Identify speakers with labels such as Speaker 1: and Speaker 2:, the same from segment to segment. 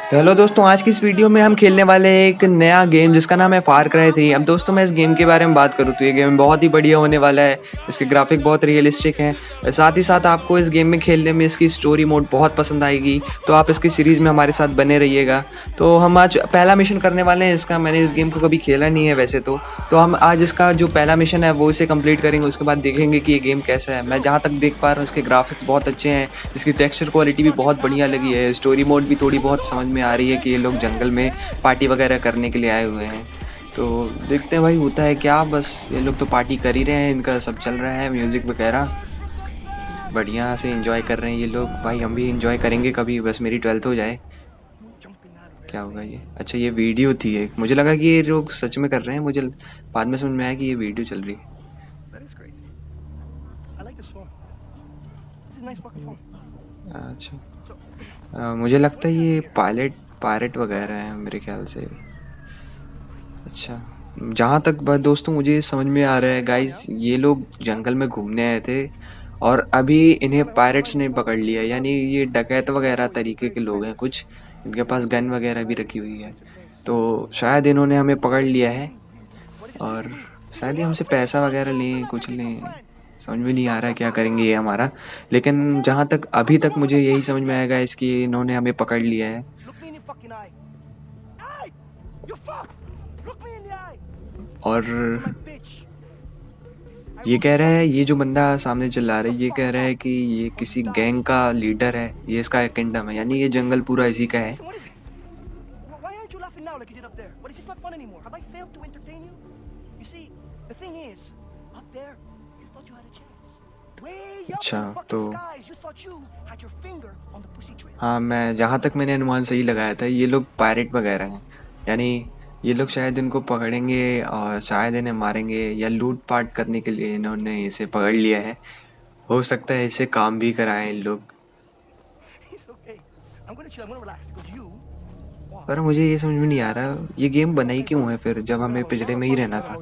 Speaker 1: तो हेलो दोस्तों, आज की इस वीडियो में हम खेलने वाले हैं एक नया गेम जिसका नाम है फार क्राई 3। अब दोस्तों मैं इस गेम के बारे में बात करूँ तो ये गेम बहुत ही बढ़िया होने वाला है। इसके ग्राफिक बहुत रियलिस्टिक हैं। साथ ही साथ आपको इस गेम में खेलने में इसकी स्टोरी मोड बहुत पसंद आएगी। तो आप इसकी सीरीज़ में हमारे साथ बने रहिएगा। तो हम आज पहला मिशन करने वाले हैं इसका। मैंने इस गेम को कभी खेला नहीं है वैसे तो हम आज इसका जो पहला मिशन है वो इसे कंप्लीट करेंगे। उसके बाद देखेंगे कि ये गेम कैसा है। मैं जहाँ तक देख पा रहा हूँ इसके ग्राफिक्स बहुत अच्छे हैं। इसकी टेक्सचर क्वालिटी भी बहुत बढ़िया लगी है। स्टोरी मोड भी थोड़ी बहुत समझ में आ रही है कि ये लोग जंगल में पार्टी वगैरह करने के लिए आए हुए हैं। तो देखते हैं भाई होता है क्या। बस ये लोग तो पार्टी कर ही रहे हैं, इनका सब चल रहा है म्यूज़िक वगैरह, बढ़िया से एंजॉय कर रहे हैं ये लोग। भाई हम भी एंजॉय करेंगे कभी, बस मेरी 12th हो जाए। क्या होगा ये? अच्छा ये वीडियो थी एक, मुझे लगा कि ये लोग सच में कर रहे हैं। मुझे बाद में समझ में आया कि ये वीडियो चल रही है। अच्छा मुझे लगता है ये पायलट वगैरह हैं मेरे ख्याल से। अच्छा जहाँ तक बात दोस्तों मुझे समझ में आ रहा है गाइस, ये लोग जंगल में घूमने आए थे और अभी इन्हें पायरेट्स ने पकड़ लिया। यानी ये डकैत वगैरह तरीके के लोग हैं कुछ, इनके पास गन वगैरह भी रखी हुई है। तो शायद इन्होंने हमें पकड़ लिया है और शायद ही हमसे पैसा वगैरह लें, कुछ लें। समझ में नहीं आ रहा है क्या करेंगे ये हमारा। लेकिन जहाँ तक अभी तक मुझे यही समझ में आएगा इसकी, इन्होंने हमें पकड़ लिया है। और ये कह रहा है, ये जो बंदा सामने चिल्ला रहा है ये कह रहा है कि ये किसी गैंग का लीडर है, ये इसका किंगडम है, यानी ये जंगल पूरा इसी का है। अच्छा तो हाँ, मैं जहाँ तक मैंने अनुमान सही लगाया था ये लोग पायरेट वगैरह हैं। यानी ये लोग शायद इनको पकड़ेंगे और शायद इन्हें मारेंगे या लूट पाट करने के लिए इन्होंने इसे पकड़ लिया है। हो सकता है इसे काम भी कराएं इन लोग। पर मुझे ये समझ में नहीं आ रहा ये गेम बनाई क्यों है फिर, जब हमें पिछड़े में ही रहना था।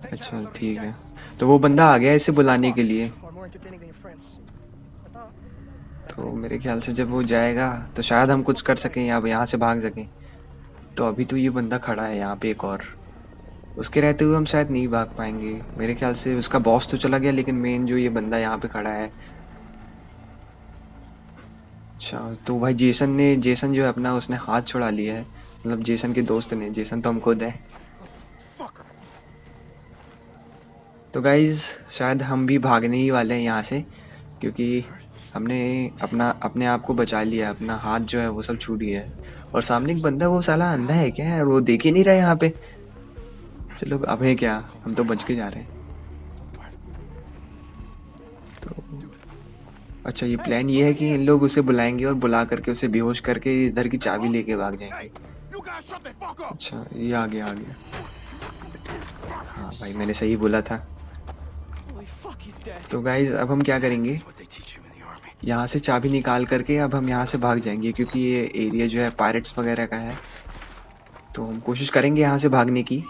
Speaker 1: अच्छा ठीक है, तो वो बंदा आ गया इसे बुलाने के लिए। तो मेरे ख्याल से जब वो जाएगा तो शायद हम कुछ कर सकें या यहाँ से भाग सकें। तो अभी तो ये बंदा खड़ा है यहाँ पे एक और, उसके रहते हुए हम शायद नहीं भाग पाएंगे। मेरे ख्याल से उसका बॉस तो चला गया लेकिन मेन जो ये बंदा यहाँ पे खड़ा है। अच्छा तो भाई जेसन जो है अपना, उसने हाथ छुड़ा लिया है। मतलब जेसन के दोस्त ने, जेसन तो हम खुद हैं। तो गाइज शायद हम भी भागने ही वाले हैं यहाँ से, क्योंकि हमने अपने आप को बचा लिया। अपना हाथ जो है वो सब छूट गया है। और सामने एक बंदा, वो साला अंधा है क्या यार, वो देख ही नहीं रहा यहाँ पे। चलो अब है क्या, हम तो बच के जा रहे हैं। तो अच्छा ये प्लान ये है कि इन लोग उसे बुलाएंगे और बुला करके उसे बेहोश करके इधर की चाबी लेके भाग जाएंगे। अच्छा ये आ गया आ गया। हाँ भाई मैंने सही बोला था। तो गाइज अब हम क्या करेंगे, यहाँ से चाबी निकाल करके अब हम यहाँ से भाग जाएंगे, क्योंकि ये एरिया जो है पायरेट्स वगैरह का है। तो हम कोशिश करेंगे यहाँ से भागने की।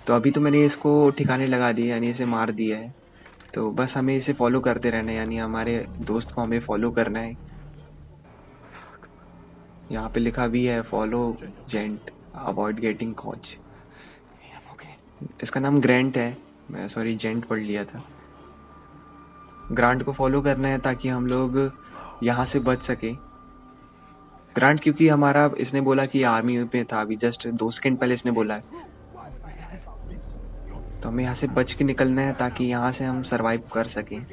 Speaker 1: तो अभी तो मैंने इसको ठिकाने लगा दिया, यानी इसे मार दिया है। तो बस हमें इसे फॉलो करते रहना है, यानी हमारे दोस्त को हमें फॉलो करना है। यहाँ पे लिखा भी है फॉलो जेंट, अवॉइड गेटिंग कॉच। इसका नाम ग्रैंट है, मैं सॉरी जेंट पढ़ लिया था। ग्रांट को फॉलो करना है ताकि हम लोग यहाँ से बच सके। ग्रांट क्योंकि हमारा, इसने बोला कि आर्मी पे था अभी जस्ट 2 सेकंड पहले इसने बोला है। तो हमें यहाँ से बच के निकलना है ताकि यहाँ से हम सरवाइव कर सकें,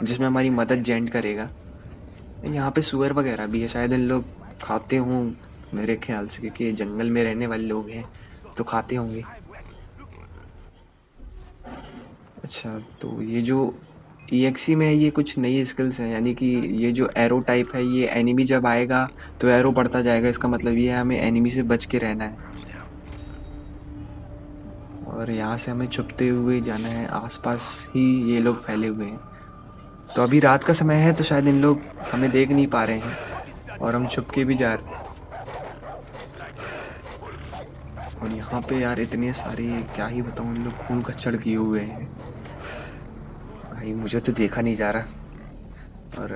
Speaker 1: जिसमें हमारी मदद जेंट करेगा। यहाँ पे सुअर वगैरह भी है, शायद इन लोग खाते हों मेरे ख्याल से, क्योंकि जंगल में रहने वाले लोग हैं तो खाते होंगे। अच्छा तो ये जो EXE में है ये कुछ नई स्किल्स हैं, यानी कि ये जो एरो टाइप है ये एनिमी जब आएगा तो एरो बढ़ता जाएगा। इसका मतलब ये है हमें एनिमी से बच के रहना है और यहाँ से हमें छुपते हुए जाना है। आसपास ही ये लोग फैले हुए हैं। तो अभी रात का समय है तो शायद इन लोग हमें देख नहीं पा रहे हैं और हम छुप के भी जा रहे हैं। और यहाँ पे यार इतने सारे, क्या ही बताऊँ, इन लोग खून खच्चड़ किए हुए हैं भाई, मुझे तो देखा नहीं जा रहा। और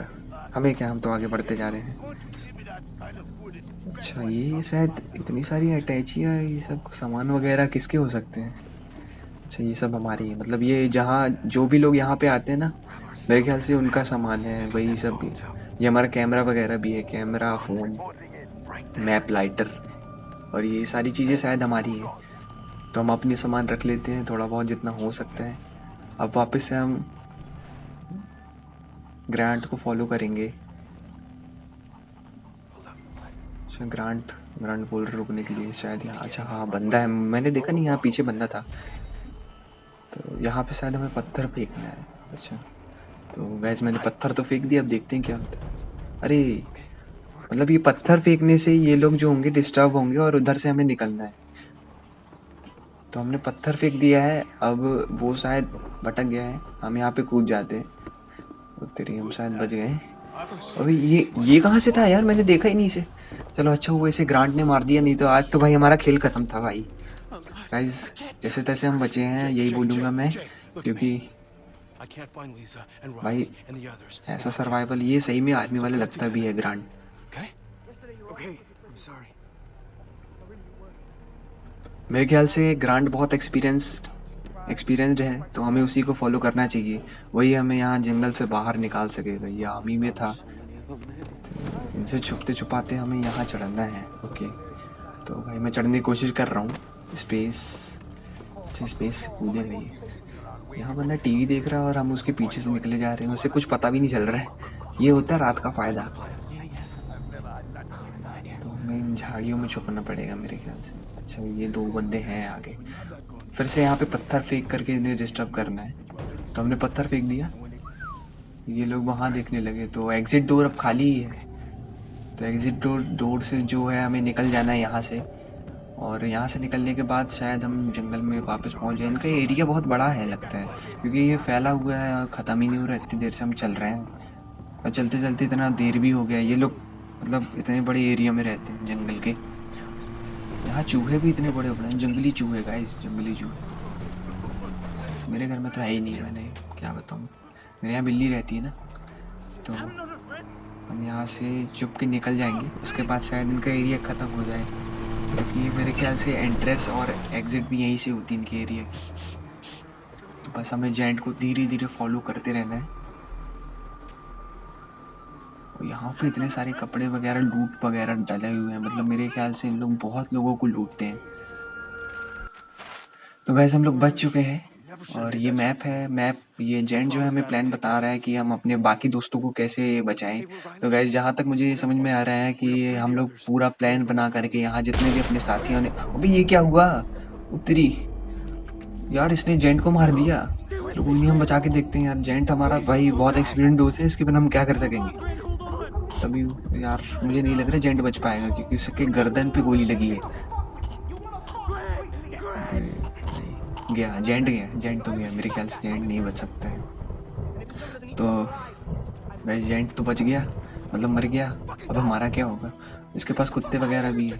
Speaker 1: हमें क्या, हम तो आगे बढ़ते जा रहे हैं। अच्छा, ये शायद इतनी सारी अटैचियाँ, ये सब सामान वगैरह किसके हो सकते हैं? अच्छा, ये सब हमारी है, मतलब ये जहाँ जो भी लोग यहाँ पे आते हैं ना, मेरे ख्याल से उनका सामान है वही सब। ये हमारा कैमरा वगैरह भी है, कैमरा, फ़ोन, मैप, लाइटर, और ये सारी चीज़ें शायद हमारी हैं। तो हम अपने सामान रख लेते हैं थोड़ा बहुत जितना हो सकता है। अब वापस से हम ग्रांट को फॉलो करेंगे। अच्छा, ग्रांट ग्रांट बोल रहे रुकने के लिए शायद यहाँ। अच्छा हाँ, बंदा है, मैंने देखा नहीं, यहाँ पीछे बंदा था। तो यहाँ पे शायद हमें पत्थर फेंकना है। अच्छा, तो गैस मैंने पत्थर तो फेंक दिया, अब देखते हैं क्या होता है। अरे, मतलब ये पत्थर फेंकने से ये लोग जो होंगे डिस्टर्ब होंगे और उधर से हमें निकलना है। तो हमने पत्थर फेंक दिया है, अब वो शायद भटक गया है, हम यहाँ पे कूद जाते हैं। वो तेरी, हम शायद बच गए। अभी ये कहाँ से था यार, मैंने देखा ही नहीं इसे। चलो अच्छा हुआ इसे ग्रांट ने मार दिया, नहीं तो आज तो भाई हमारा खेल खत्म था भाई। गाइस, जैसे तैसे हम बचे हैं, यही बोलूँगा मैं, क्योंकि भाई ऐसा सर्वाइवल ये सही में आर्मी वाले लगता भी है ग्रांट। मेरे ख्याल से ग्रांट बहुत एक्सपीरियंस्ड है, तो हमें उसी को फॉलो करना चाहिए। वही हमें यहाँ जंगल से बाहर निकाल सकेगा। ये आर्मी में था, तो इनसे छुपते छुपाते हमें यहाँ चढ़ना है। ओके, तो भाई मैं चढ़ने की कोशिश कर रहा हूँ। स्पेस से कूदेगा ये। यहाँ बंदा टीवी देख रहा है और हम उसके पीछे से निकले जा रहे हैं, उसे कुछ पता भी नहीं चल रहा है। ये होता है रात का फ़ायदा। तो हमें इन झाड़ियों में छुपना पड़ेगा मेरे ख्याल से। अच्छा, ये 2 बंदे हैं आगे। फिर से यहाँ पे पत्थर फेंक करके इन्हें डिस्टर्ब करना है। तो हमने पत्थर फेंक दिया, ये लोग वहाँ देखने लगे, तो एग्ज़िट डोर अब खाली ही है। तो एग्ज़िट डोर से जो है हमें निकल जाना है यहाँ से, और यहाँ से निकलने के बाद शायद हम जंगल में वापस पहुँच जाए। इनका एरिया बहुत बड़ा है लगता है, क्योंकि ये फैला हुआ है और ख़त्म ही नहीं हो रहा। इतनी देर से हम चल रहे हैं और चलते चलते इतना देर भी हो गया। ये लोग मतलब इतने बड़े एरिया में रहते हैं जंगल के। यहाँ चूहे भी इतने बड़े बड़े हैं, जंगली चूहे गाइस, जंगली चूहे। मेरे घर में तो है ही नहीं, मैंने क्या बताऊँ। मेरे यहाँ बिल्ली रहती है ना, तो हम यहाँ से चुप के निकल जाएंगे। उसके बाद शायद इनका एरिया ख़त्म हो जाए, क्योंकि मेरे ख्याल से एंट्रेंस और एग्ज़िट भी यहीं से होती है इनके एरिया की। तो बस हमें जेंट को धीरे धीरे फॉलो करते रहना है। और यहाँ पे इतने सारे कपड़े वगैरह, लूट वगैरह डले हुए हैं, मतलब मेरे ख्याल से इन लोग बहुत लोगों को लूटते हैं। तो वैसे हम लोग बच चुके हैं, और ये मैप है। ये जेंट जो है हमें प्लान बता रहा है कि हम अपने बाकी दोस्तों को कैसे बचाएं। तो गैस, जहाँ तक मुझे समझ में आ रहा है कि हम लोग पूरा प्लान बना करके यहाँ जितने भी अपने साथियों ने, अभी ये क्या हुआ उत्तरी यार, इसने जेंट को मार दिया। तो कोई नहीं, हम बचा के देखते हैं यार। जेंट हमारा भाई बहुत एक्सपीरियंस दोस्त है, इसके बिना हम क्या कर सकेंगे। तभी यार मुझे नहीं लग रहा जेंट बच पाएगा, क्योंकि उसके गर्दन पे गोली लगी है। जेंट तो गया मेरे ख्याल से। जेंट नहीं बच सकता है। तो वैसे जेंट तो बच गया, मतलब मर गया। अब हमारा क्या होगा? इसके पास कुत्ते वगैरह भी है।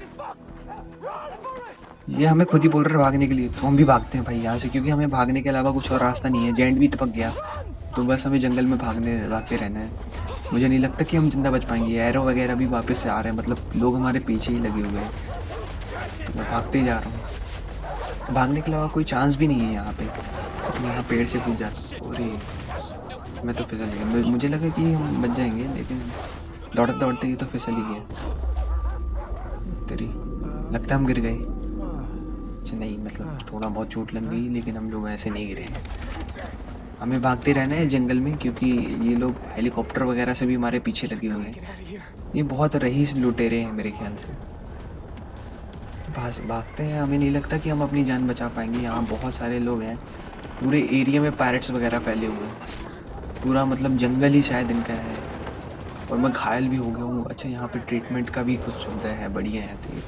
Speaker 1: ये हमें खुद ही बोल रहे भागने के लिए, तो हम भी भागते हैं भाई यहाँ से, क्योंकि हमें भागने के अलावा कुछ और रास्ता नहीं है। जेंट भी टपक गया, तो बस हमें जंगल में भागते रहना है। मुझे नहीं लगता कि हम जिंदा बच पाएंगे। एरो वगैरह भी वापस से आ रहे हैं, मतलब लोग हमारे पीछे ही लगे हुए हैं। तो मैं भागते ही जा रहा हूँ, भागने के अलावा कोई चांस भी नहीं है यहाँ पे। तो मैं यहाँ पेड़ से कूद जाता हूँ। अरे, मैं तो फिसल गया। मुझे लगा कि हम बच जाएंगे, लेकिन दौड़ते दौड़ते ही तो फिसल ही गया। तेरी, लगता है हम गिर गए। अच्छा नहीं, मतलब थोड़ा बहुत चोट लग गई, लेकिन हम लोग ऐसे नहीं गिरे हैं। हमें भागते रहना है जंगल में, क्योंकि ये लोग हेलीकॉप्टर वगैरह से भी हमारे पीछे लगे हुए हैं। ये बहुत रईस लुटेरे हैं मेरे ख्याल से। भागते हैं, हमें नहीं लगता कि हम अपनी जान बचा पाएंगे। यहाँ बहुत सारे लोग हैं, पूरे एरिया में पायरेट्स वगैरह फैले हुए हैं। पूरा मतलब जंगल ही शायद इनका है, और मैं घायल भी हो गया हूँ। अच्छा, यहाँ पे ट्रीटमेंट का भी कुछ सुविधा है, बढ़िया है। तो ये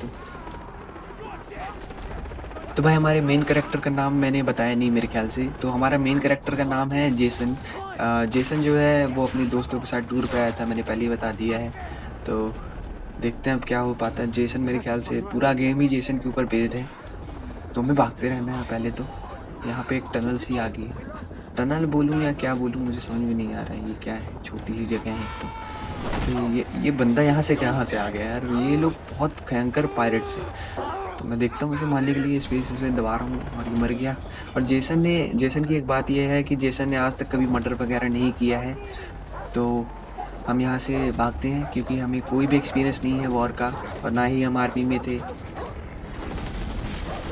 Speaker 1: तो भाई हमारे मेन कैरेक्टर का नाम मैंने बताया नहीं मेरे ख्याल से। तो हमारा मेन कैरेक्टर का नाम है जेसन। जेसन जो है वो अपने दोस्तों के साथ टूर पे आया था, मैंने पहले ही बता दिया है। तो देखते हैं अब क्या हो पाता है। जेसन मेरे ख्याल से पूरा गेम ही जेसन के ऊपर बेस्ड है। तो हमें भागते रहना है। पहले तो यहाँ पे एक टनल सी आ गई। टनल बोलूँ या क्या बोलूँ, मुझे समझ में नहीं आ रहा है। ये क्या है, छोटी सी जगह है एक तो। ये बंदा कहाँ से आ गया यार? ये लोग बहुत भयंकर पायरेट्स हैं। तो मैं देखता हूँ इसे मारने के लिए स्पेस इसमें दबा रहा हूँ और ये मर गया। और जेसन की एक बात ये है कि जेसन ने आज तक कभी मर्डर वगैरह नहीं किया है। तो हम यहाँ से भागते हैं क्योंकि हमें कोई भी एक्सपीरियंस नहीं है वॉर का, और ना ही हम आर्मी में थे।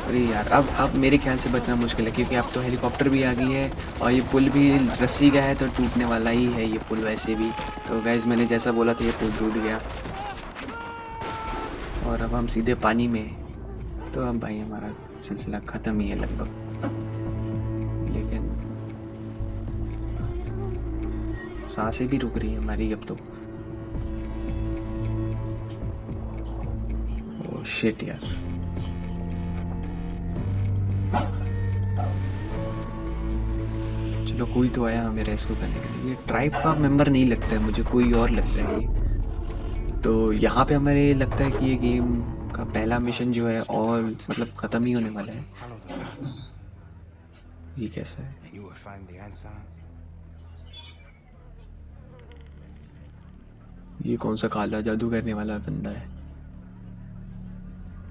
Speaker 1: अरे यार, अब मेरे ख्याल से बचना मुश्किल है क्योंकि अब तो हेलीकॉप्टर भी आ गई है और ये पुल भी रस्सी का है तो टूटने वाला ही है ये पुल वैसे भी। तो गाइज मैंने जैसा बोला था ये पुल टूट गया और अब हम सीधे पानी में हैं। तो अब भाई हमारा सिलसिला ख़त्म ही है लगभग। लेकिन सांसें भी रुक रही हैं हमारी अब तो। ओह शिट यार। चलो कोई तो आया हमें रेस्क्यू करने के लिए। ये ट्राइब का मेंबर नहीं लगता है मुझे, कोई और लगता है ये। तो यहाँ पे हमें लगता है कि ये गेम का पहला मिशन जो है और मतलब ख़त्म ही होने वाला है।
Speaker 2: Follow the path,
Speaker 1: ये कैसा है?
Speaker 2: and you will find the answers.
Speaker 1: ये कौन सा काला जादू करने वाला बंदा है?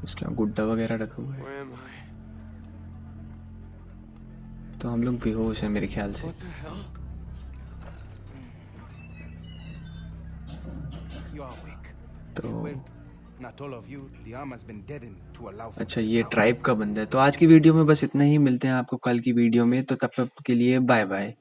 Speaker 1: उसके यहाँ गुड्डा वगैरह रखा हुआ है।
Speaker 3: Where am I?
Speaker 1: तो हम लोग बेहोश हैं मेरे ख्याल से।
Speaker 3: What the hell?
Speaker 2: You are awake.
Speaker 1: तो
Speaker 2: Well, not all of you. The arm has been deadened to allow for
Speaker 1: अच्छा,
Speaker 2: the
Speaker 1: ये
Speaker 2: power.
Speaker 1: ट्राइब का बंदा है। तो आज की वीडियो में बस इतना ही, मिलते हैं आपको कल की वीडियो में। तो तब तक के लिए बाय बाय।